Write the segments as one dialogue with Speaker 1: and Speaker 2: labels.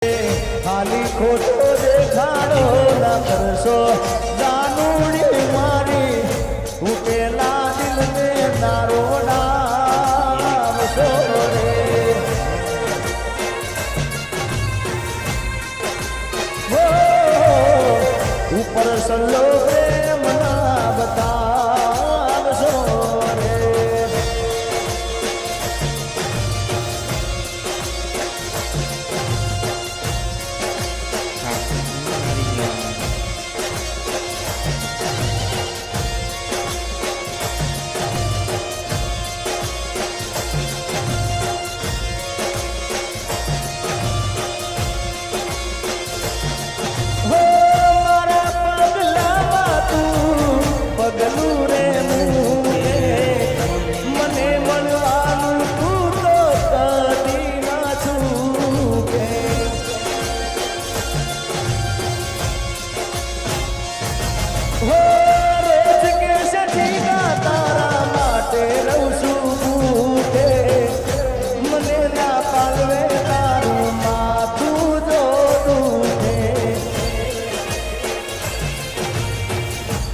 Speaker 1: ખાલી ખોટો દેખાડો ના કરશો જાનુડી મારી ઉકેલા દિલ ને નારો નામશો રે ઉપર સલ્લો પ્રેમ ના બતાવશો રે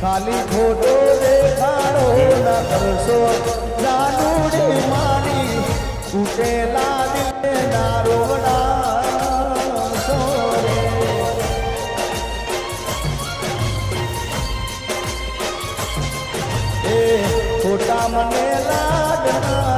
Speaker 1: ખાલી ખોટો દેખાડો ના કરશો જાનુડી મારી ઉકેલા દિલે નારો નામશો રે એ ખોટા મને લાડના